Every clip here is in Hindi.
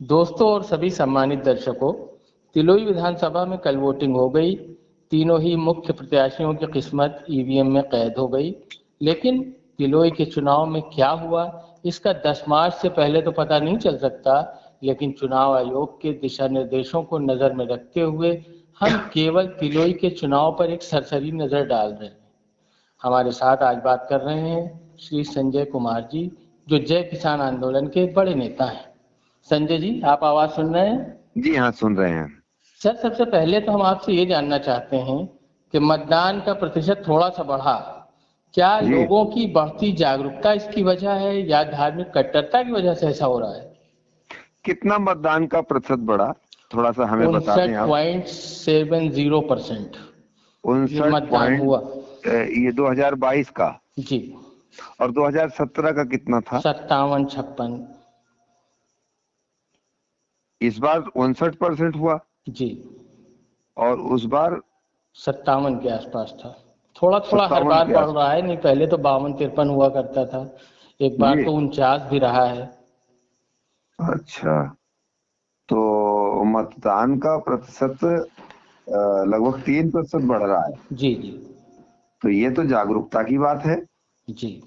दोस्तों और सभी सम्मानित दर्शकों, तिलोई विधानसभा में कल वोटिंग हो गई। तीनों ही मुख्य प्रत्याशियों की किस्मत ईवीएम में कैद हो गई। लेकिन तिलोई के चुनाव में क्या हुआ, इसका 10 मार्च से पहले तो पता नहीं चल सकता। लेकिन चुनाव आयोग के दिशा निर्देशों को नज़र में रखते हुए हम केवल तिलोई के चुनाव पर एक सरसरी नज़र डाल रहे हैं। हमारे साथ आज बात कर रहे हैं श्री संजय कुमार जी, जो जय किसान आंदोलन के एक बड़े नेता हैं। संजय जी, आप आवाज सुन रहे हैं? जी हाँ, सुन रहे हैं। सर, सबसे पहले तो हम आपसे ये जानना चाहते हैं कि मतदान का प्रतिशत थोड़ा सा बढ़ा, क्या जी, लोगों की बढ़ती जागरूकता इसकी वजह है या धार्मिक कट्टरता की वजह से ऐसा हो रहा है? कितना मतदान का प्रतिशत बढ़ा, थोड़ा सा हमें बता दें आप। 59.70% ये मतदान 59 हुआ। ये 2022 का। जी। और 2017 का कितना था? 57-56। इस बार 59% हुआ जी। और उस बार 57 के आसपास था। थोड़ा थोड़ा हर 57 बार के बढ़ आस। रहा है, नहीं पहले तो 52-53 हुआ करता था, एक बार जी, तो 49 भी रहा है। अच्छा। तो मतदान का प्रतिशत लगभग 3% बढ़ रहा है। जी जी। तो ये तो जागरूकता की बात है। जी,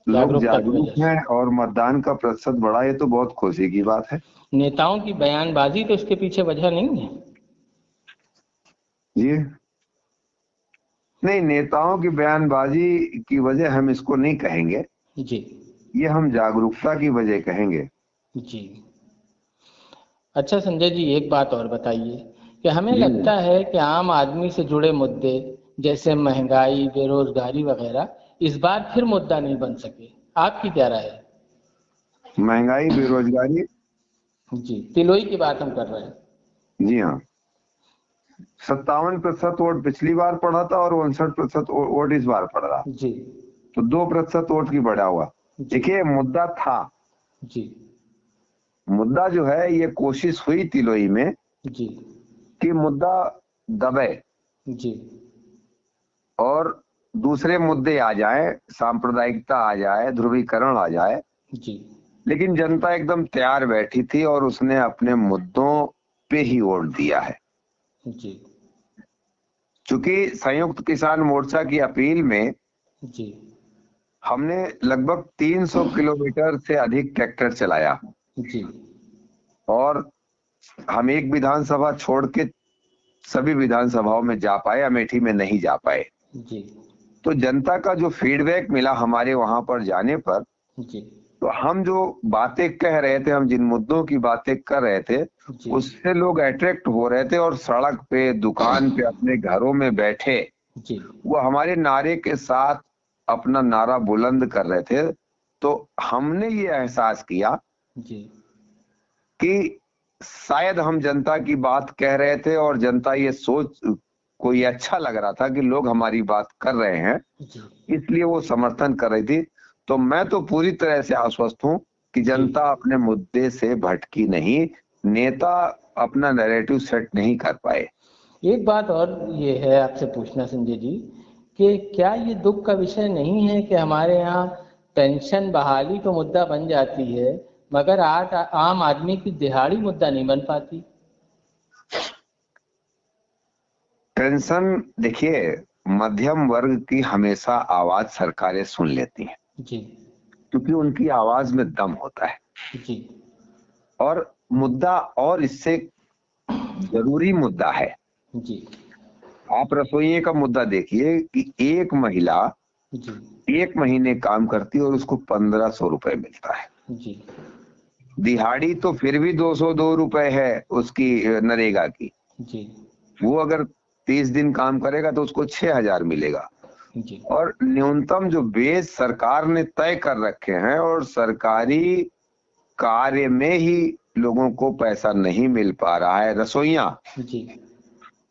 लोग जागरूकता की जागरूक वजह से। हैं और मतदान का प्रतिशत बढ़ा, ये तो बहुत खुशी की बात है। नेताओं की बयानबाजी तो इसके पीछे वजह नहीं है? जी नहीं, नेताओं की बयानबाजी की वजह हम इसको नहीं कहेंगे, जी। ये हम जागरूकता की वजह कहेंगे। जी। अच्छा संजय जी, एक बात और बताइए कि हमें जी, लगता है कि आम आदमी से जुड़े मुद्दे जैसे महंगाई, बेरोजगारी वगैरह इस बार फिर मुद्दा नहीं बन सके। आपकी क्या राय है? महंगाई, बेरोजगारी। जी, तिलोई की बात हम कर रहे हैं। जी हाँ, 57% वोट पिछली बार पड़ा था और 59% वोट इस बार पड़ रहा, जी। तो 2% वोट की बढ़ा हुआ। जी। देखिए, मुद्दा था, जी। मुद्दा जो है, ये कोशिश हुई तिलोई में जी। कि मुद्दा दबे जी। और दूसरे मुद्दे आ जाए, सांप्रदायिकता आ जाए, ध्रुवीकरण आ जाए। जी। लेकिन जनता एकदम तैयार बैठी थी और उसने अपने मुद्दों पे ही वोट दिया है। जी। चूंकि संयुक्त किसान मोर्चा की अपील में जी। हमने लगभग 300 किलोमीटर से अधिक ट्रैक्टर चलाया जी। और हम एक विधानसभा छोड़ के सभी विधानसभाओं में जा पाए, अमेठी में नहीं जा पाए। जी। तो जनता का जो फीडबैक मिला हमारे वहां पर जाने पर, जी। तो हम जो बातें कह रहे थे, हम जिन मुद्दों की बातें कर रहे थे, जी। उससे लोग अट्रैक्ट हो रहे थे और सड़क पे, दुकान पे, अपने घरों में बैठे जी। वो हमारे नारे के साथ अपना नारा बुलंद कर रहे थे। तो हमने ये एहसास किया जी। कि शायद हम जनता की बात कह रहे थे और जनता ये सोच को ये अच्छा लग रहा था कि लोग हमारी बात कर रहे हैं, जी। इसलिए वो समर्थन कर रही थी। तो मैं तो पूरी तरह से आश्वस्त हूं कि जी। जनता अपने मुद्दे से भटकी नहीं, नेता अपना नैरेटिव सेट नहीं कर पाए। एक बात और ये है आपसे पूछना संजय जी, कि क्या ये दुख का विषय नहीं है कि हमारे यहाँ पेंशन बहाली तो मुद्दा बन जाती है, मगर आज आम आदमी की दिहाड़ी मुद्दा नहीं बन पाती? पेंशन, देखिए, मध्यम वर्ग की हमेशा आवाज सरकारें सुन लेती हैं जी। क्योंकि उनकी आवाज में दम होता है। जी। और मुद्दा और इससे जरूरी मुद्दा है। जी। आप रसोइये का मुद्दा देखिए कि एक महिला जी। 1 महीने काम करती है और उसको 1500 रुपए मिलता है। जी। दिहाड़ी तो फिर भी 202 रुपए है उसकी, नरेगा की। जी। वो अगर 30 दिन काम करेगा तो उसको 6000 मिलेगा। जी। और न्यूनतम जो बेस सरकार ने तय कर रखे हैं और सरकारी कार्य में ही लोगों को पैसा नहीं मिल पा रहा है। रसोइया जी।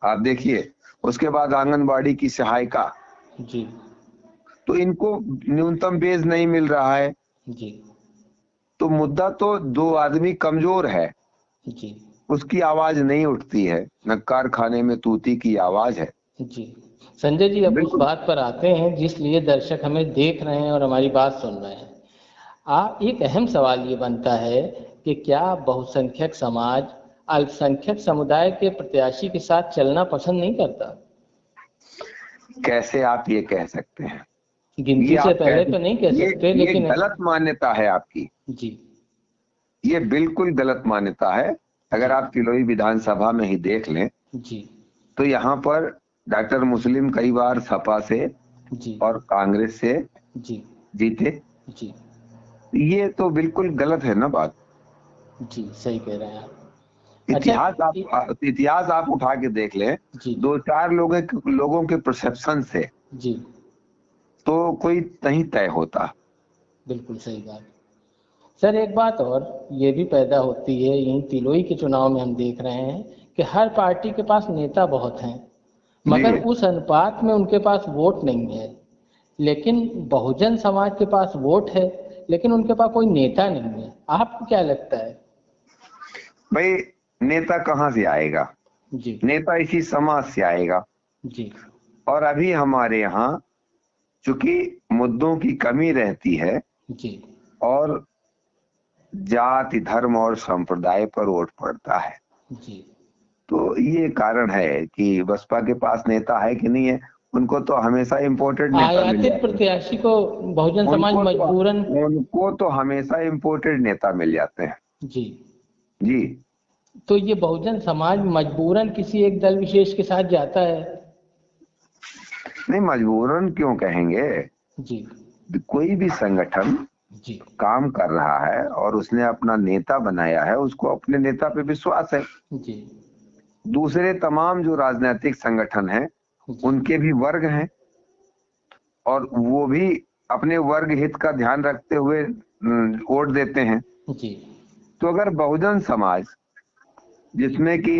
आप देखिए, उसके बाद आंगनबाड़ी की सहायिका, जी। तो इनको न्यूनतम बेस नहीं मिल रहा है। जी। तो मुद्दा तो दो आदमी कमजोर है, जी। उसकी आवाज नहीं उठती है, न कारखाने में तूती की आवाज है। जी। संजय जी, अब उस बिल्कुल। बात पर आते हैं जिस लिए दर्शक हमें देख रहे हैं और हमारी बात सुन रहे हैं। एक अहम सवाल ये बनता है कि क्या बहुसंख्यक समाज अल्पसंख्यक समुदाय के प्रत्याशी के साथ चलना पसंद नहीं करता? कैसे आप ये कह सकते हैं? गिनती ये से आप पहले तो नहीं कह सकते, ये लेकिन गलत मान्यता है आपकी। जी ये बिल्कुल गलत मान्यता है। अगर जी आप तिलोई विधानसभा में ही देख लें जी तो यहाँ पर डॉक्टर मुस्लिम कई बार सपा से जी और कांग्रेस से जी जीते। जी ये तो बिल्कुल गलत है ना बात। जी, सही कह रहे हैं आप। अच्छा, इतिहास आप उठा के देख लें, जी दो चार लोगों के परसेप्शन से जी, तो कोई नहीं तय होता। बिल्कुल सही बात। सर एक बात और ये भी पैदा होती है, यहीं तिलोई के चुनाव में हम देख रहे हैं कि हर पार्टी के पास नेता बहुत हैं, मगर जी उस अनुपात में उनके पास वोट नहीं है। लेकिन बहुजन समाज के पास वोट है, लेकिन उनके पास कोई नेता नहीं है। आपको क्या लगता है? भाई, नेता कहाँ से आएगा? जी नेता इसी समाज से आएगा। जी और अभी हमारे यहाँ चूंकि मुद्दों की कमी रहती है जी और जाति धर्म और संप्रदाय पर वोट पड़ता है, जी तो ये कारण है कि बसपा के पास नेता है कि नहीं है। उनको तो हमेशा इम्पोर्टेड नेता मिल आयातित जाते हैं। प्रत्याशी को बहुजन समाज मजबूरन उनको तो हमेशा इम्पोर्टेड नेता मिल जाते हैं। जी, जी तो ये बहुजन समाज मजबूरन किसी एक दल विशेष के साथ जाता है? नहीं, मजबूरन क्यों कहेंगे? जी कोई भी संगठन जी काम कर रहा है और उसने अपना नेता बनाया है, उसको अपने नेता पे विश्वास है। जी दूसरे तमाम जो राजनीतिक संगठन हैं जी उनके भी वर्ग हैं और वो भी अपने वर्ग हित का ध्यान रखते हुए वोट देते हैं। जी तो अगर बहुजन समाज, जिसमें कि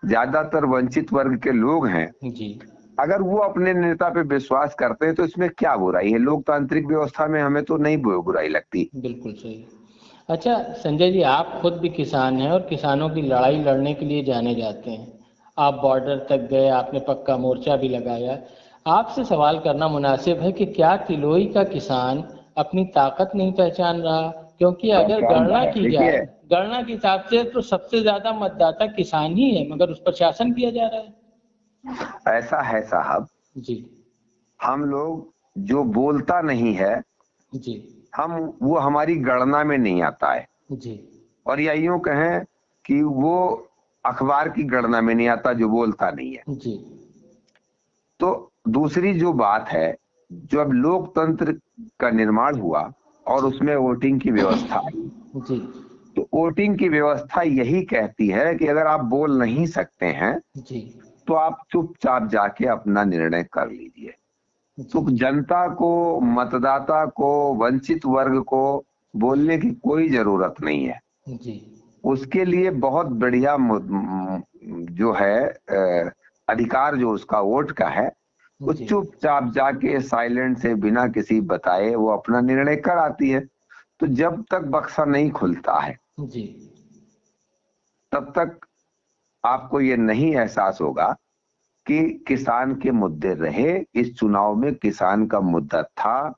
ज्यादातर वंचित वर्ग के लोग हैं, जी, अगर वो अपने नेता पे विश्वास करते हैं तो इसमें क्या बुराई है? लोकतांत्रिक व्यवस्था में हमें तो नहीं बुराई लगती। बिल्कुल सही। अच्छा संजय जी, आप खुद भी किसान हैं और किसानों की लड़ाई लड़ने के लिए जाने जाते हैं। आप बॉर्डर तक गए, आपने पक्का मोर्चा भी लगाया। आपसे सवाल करना मुनासिब है कि क्या तिलोई का किसान अपनी ताकत नहीं पहचान रहा? क्योंकि अगर पहचान रहा गणना है, की जाए, देखिए गणना के हिसाब से तो सबसे ज्यादा मतदाता किसान ही है, मगर उस पर शासन किया जा रहा है। ऐसा है साहब। जी हम लोग जो बोलता नहीं है, जी हम वो हमारी गणना में नहीं आता है। जी और या यूं कहें कि वो अखबार की गणना में नहीं आता जो बोलता नहीं है। जी तो दूसरी जो बात है, जब लोकतंत्र का निर्माण हुआ और जी उसमें वोटिंग की व्यवस्था आई, जी तो वोटिंग की व्यवस्था यही कहती है कि अगर आप बोल नहीं सकते हैं जी तो आप चुपचाप जाके अपना निर्णय कर लीजिए। जी तो जनता को, मतदाता को, वंचित वर्ग को बोलने की कोई जरूरत नहीं है। जी उसके लिए बहुत बढ़िया जो है अधिकार जो उसका वोट का है, वो जी चुपचाप जाके साइलेंट से बिना किसी बताए वो अपना निर्णय कर आती है। तो जब तक बक्सा नहीं खुलता है जी तब तक आपको ये नहीं एहसास होगा कि किसान के मुद्दे रहे। इस चुनाव में किसान का मुद्दा था,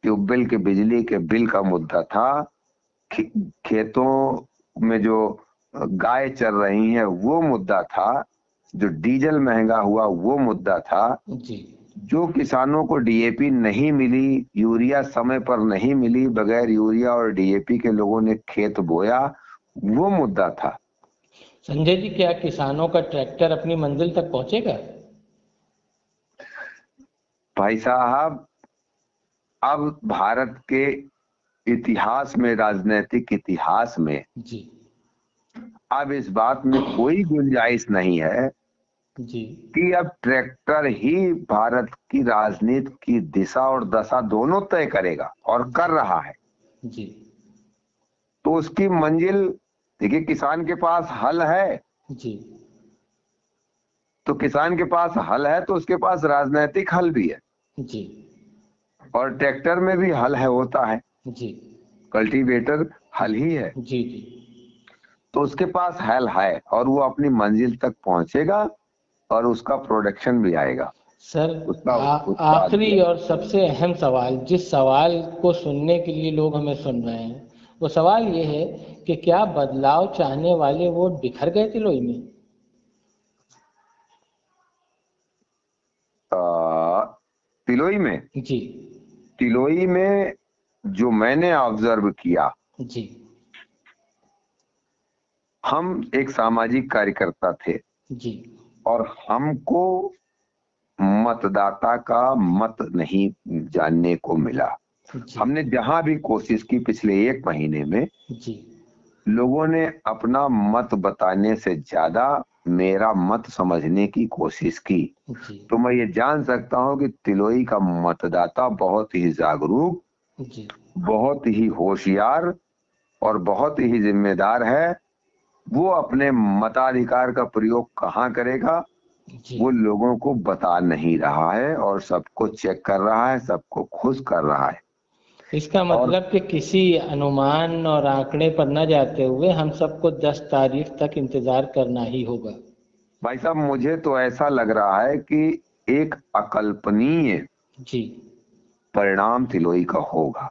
ट्यूबवेल के बिजली के बिल का मुद्दा था, खेतों में जो गाय चर रही हैं वो मुद्दा था, जो डीजल महंगा हुआ वो मुद्दा था, जी जो किसानों को डीएपी नहीं मिली, यूरिया समय पर नहीं मिली, बगैर यूरिया और डीएपी के लोगों ने खेत बोया, वो मुद्दा था। संजय जी, क्या किसानों का ट्रैक्टर अपनी मंजिल तक पहुंचेगा? भाई साहब, अब भारत के इतिहास में, राजनीतिक इतिहास में जी अब इस बात में कोई गुंजाइश नहीं है जी कि अब ट्रैक्टर ही भारत की राजनीति की दिशा और दशा दोनों तय करेगा, और कर रहा है। जी तो उसकी मंजिल, देखिए किसान के पास हल है, जी तो किसान के पास हल है तो उसके पास राजनीतिक हल भी है, जी और ट्रैक्टर में भी हल है, होता है, जी कल्टीवेटर हल ही है। जी जी तो उसके पास हल है और वो अपनी मंजिल तक पहुंचेगा और उसका प्रोडक्शन भी आएगा। सर उसका उत्पाद आखिरी दिया। और सबसे अहम सवाल, जिस सवाल को सुनने के लिए लोग हमें सुन रहे हैं, वो सवाल ये है कि क्या बदलाव चाहने वाले वोट बिखर गए तिलोई में? तिलोई में, जी तिलोई में जो मैंने ऑब्जर्व किया, जी हम एक सामाजिक कार्यकर्ता थे जी और हमको मतदाता का मत नहीं जानने को मिला। जी हमने जहां भी कोशिश की पिछले 1 महीने में, जी लोगों ने अपना मत बताने से ज्यादा मेरा मत समझने की कोशिश की। जी तो मैं ये जान सकता हूं कि तिलोई का मतदाता बहुत ही जागरूक, जी बहुत ही होशियार और बहुत ही जिम्मेदार है। वो अपने मताधिकार का प्रयोग कहाँ करेगा, जी। वो लोगों को बता नहीं रहा है और सबको चेक कर रहा है, सबको खुश कर रहा है। इसका और मतलब कि किसी अनुमान और आंकड़े पर न जाते हुए हम सबको 10 तारीख तक इंतजार करना ही होगा। भाई साहब, मुझे तो ऐसा लग रहा है कि एक अकल्पनीय जी परिणाम तिलोई का होगा।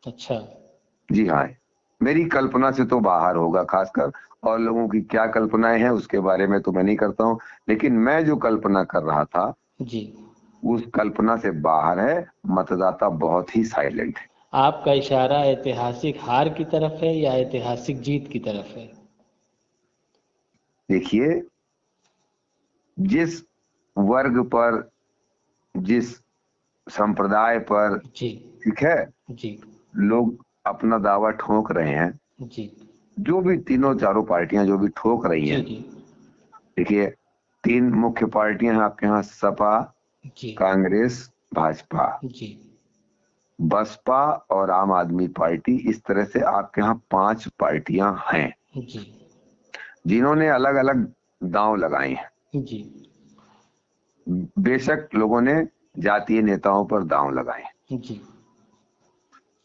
अच्छा। जी हाँ, मेरी कल्पना से तो बाहर होगा। खासकर और लोगों की क्या कल्पनाएं हैं उसके बारे में तो मैं नहीं करता हूँ, लेकिन मैं जो कल्पना कर रहा था जी, उस कल्पना से बाहर है। मतदाता बहुत ही साइलेंट है। आपका इशारा ऐतिहासिक हार की तरफ है या ऐतिहासिक जीत की तरफ है? देखिए, जिस वर्ग पर, जिस संप्रदाय पर, जी ठीक है, जी लोग अपना दावा ठोक रहे हैं, जी जो भी तीनों चारों पार्टियां जो भी ठोक रही जी हैं। जी देखिए, 3 मुख्य पार्टियां हैं आपके यहाँ, सपा, जी कांग्रेस, भाजपा। जी बसपा और आम आदमी पार्टी, इस तरह से आपके यहाँ 5 पार्टियां हैं जी जिन्होंने अलग अलग दांव लगाए हैं। जी बेशक लोगों ने जातीय नेताओं पर दांव लगाए, जी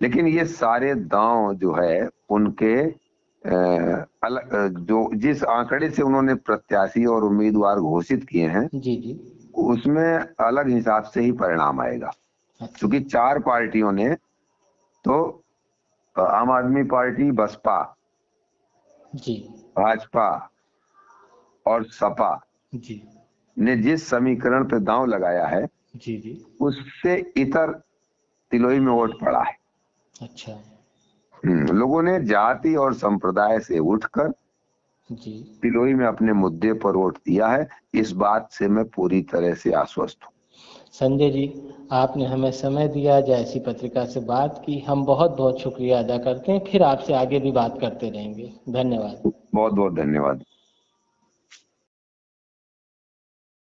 लेकिन ये सारे दांव जो है उनके अलग, जो जिस आंकड़े से उन्होंने प्रत्याशी और उम्मीदवार घोषित किए हैं जी जी। उसमें अलग हिसाब से ही परिणाम आएगा। अच्छा। क्योंकि 4 पार्टियों ने तो, आम आदमी पार्टी, बसपा, जी भाजपा और सपा जी ने जिस समीकरण पे दांव लगाया है जी जी। उससे इतर तिलोई में वोट पड़ा है। अच्छा। लोगों ने जाति और संप्रदाय से उठकर जी तिलोई में अपने मुद्दे पर वोट दिया है। इस बात से मैं पूरी तरह से आश्वस्त हूँ। संजय जी, आपने हमें समय दिया, जैसी पत्रिका से बात की, हम बहुत बहुत शुक्रिया अदा करते हैं। फिर आपसे आगे भी बात करते रहेंगे। धन्यवाद। बहुत बहुत धन्यवाद।